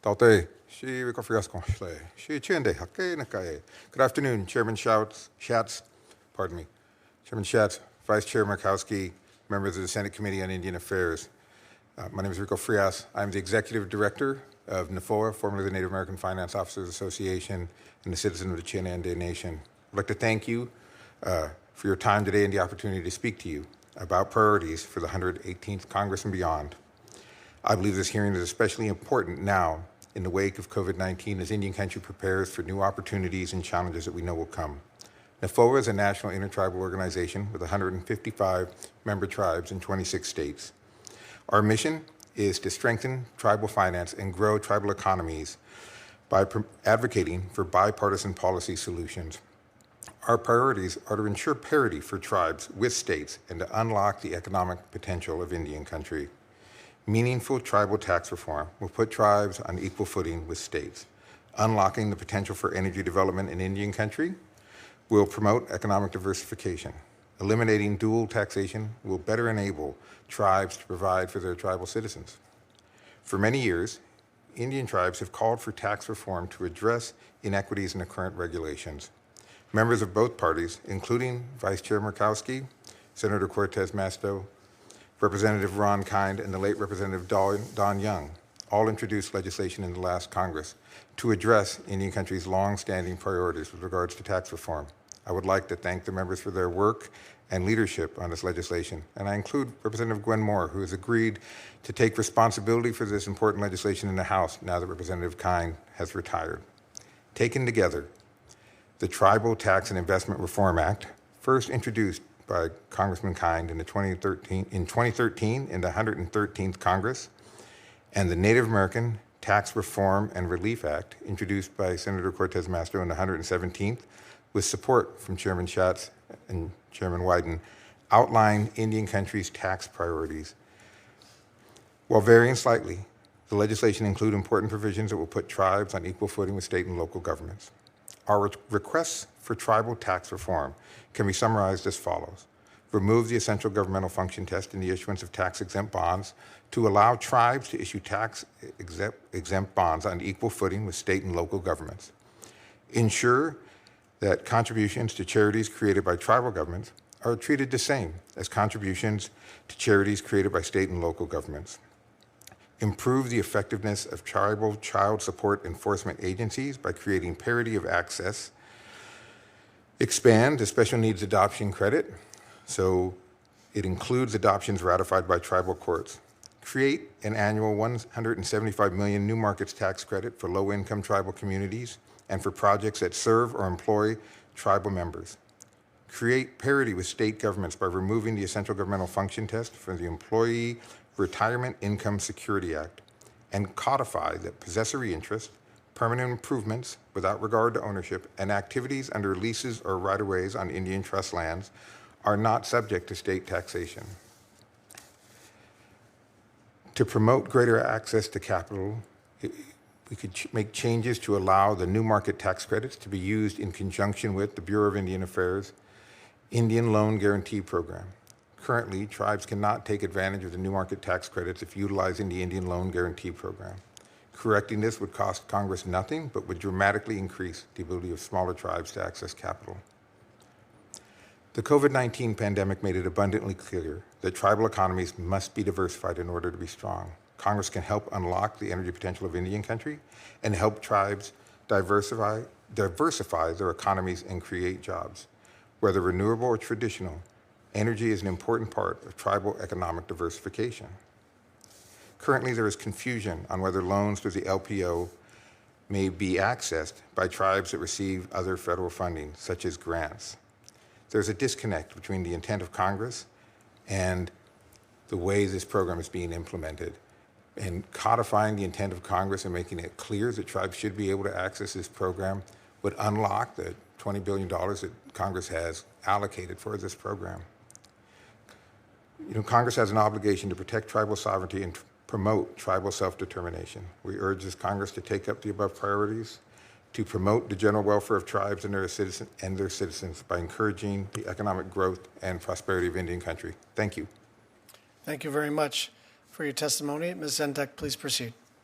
Taute, she Rico Frias Conshle, she Chende, Hake Nakae. Good afternoon, Chairman Schatz, pardon me, Chairman Schatz, Vice Chair Murkowski, members of the Senate Committee on Indian Affairs. My name is Rico Frias. I'm the Executive Director of NAFOA, formerly the Native American Finance Officers Association, and the citizen of the Chinande Nation. I'd like to thank you for your time today and the opportunity to speak to you about priorities for the 118th Congress and beyond. I believe this hearing is especially important now in the wake of COVID-19 as Indian country prepares for new opportunities and challenges that we know will come. NAFOA is a national intertribal organization with 155 member tribes in 26 states. Our mission is to strengthen tribal finance and grow tribal economies by advocating for bipartisan policy solutions. Our priorities are to ensure parity for tribes with states and to unlock the economic potential of Indian country. Meaningful tribal tax reform will put tribes on equal footing with states. Unlocking the potential for energy development in Indian country will promote economic diversification. Eliminating dual taxation will better enable tribes to provide for their tribal citizens. For many years, Indian tribes have called for tax reform to address inequities in the current regulations. Members of both parties, including Vice Chair Murkowski, Senator Cortez Masto, Representative Ron Kind, and the late Representative Don Young, all introduced legislation in the last Congress to address Indian country's long-standing priorities with regards to tax reform. I would like to thank the members for their work and leadership on this legislation, and I include Representative Gwen Moore, who has agreed to take responsibility for this important legislation in the House now that Representative Kind has retired. Taken together, the Tribal Tax and Investment Reform Act, first introduced by Congressman Kind in 2013 in the 113th Congress, and the Native American Tax Reform and Relief Act, introduced by Senator Cortez Masto in the 117th, with support from Chairman Schatz and Chairman Wyden, outline Indian country's tax priorities. While varying slightly, the legislation includes important provisions that will put tribes on equal footing with state and local governments. Our requests for tribal tax reform can be summarized as follows. Remove the essential governmental function test in the issuance of tax-exempt bonds to allow tribes to issue tax-exempt bonds on equal footing with state and local governments. Ensure that contributions to charities created by tribal governments are treated the same as contributions to charities created by state and local governments. Improve the effectiveness of tribal child support enforcement agencies by creating parity of access. Expand the special needs adoption credit so it includes adoptions ratified by tribal courts. Create an annual $175 million new markets tax credit for low-income tribal communities and for projects that serve or employ tribal members. Create parity with state governments by removing the essential governmental function test from the Employee Retirement Income Security Act, and codify that possessory interest, permanent improvements without regard to ownership, and activities under leases or right-of-ways on Indian trust lands are not subject to state taxation. To promote greater access to capital, we could make changes to allow the new market tax credits to be used in conjunction with the Bureau of Indian Affairs Indian Loan Guarantee Program. Currently, tribes cannot take advantage of the new market tax credits if utilizing the Indian Loan Guarantee Program. Correcting this would cost Congress nothing, but would dramatically increase the ability of smaller tribes to access capital. The COVID-19 pandemic made it abundantly clear that tribal economies must be diversified in order to be strong. Congress can help unlock the energy potential of Indian country and help tribes diversify their economies and create jobs. Whether renewable or traditional, energy is an important part of tribal economic diversification. Currently, there is confusion on whether loans through the LPO may be accessed by tribes that receive other federal funding, such as grants. There's a disconnect between the intent of Congress and the way this program is being implemented. And codifying the intent of Congress and making it clear that tribes should be able to access this program would unlock the $20 billion that Congress has allocated for this program. Congress has an obligation to protect tribal sovereignty and promote tribal self-determination. We urge this Congress to take up the above priorities, to promote the general welfare of tribes and their citizens by encouraging the economic growth and prosperity of Indian country. Thank you. Thank you very much for your testimony. Ms. Zientek, please proceed.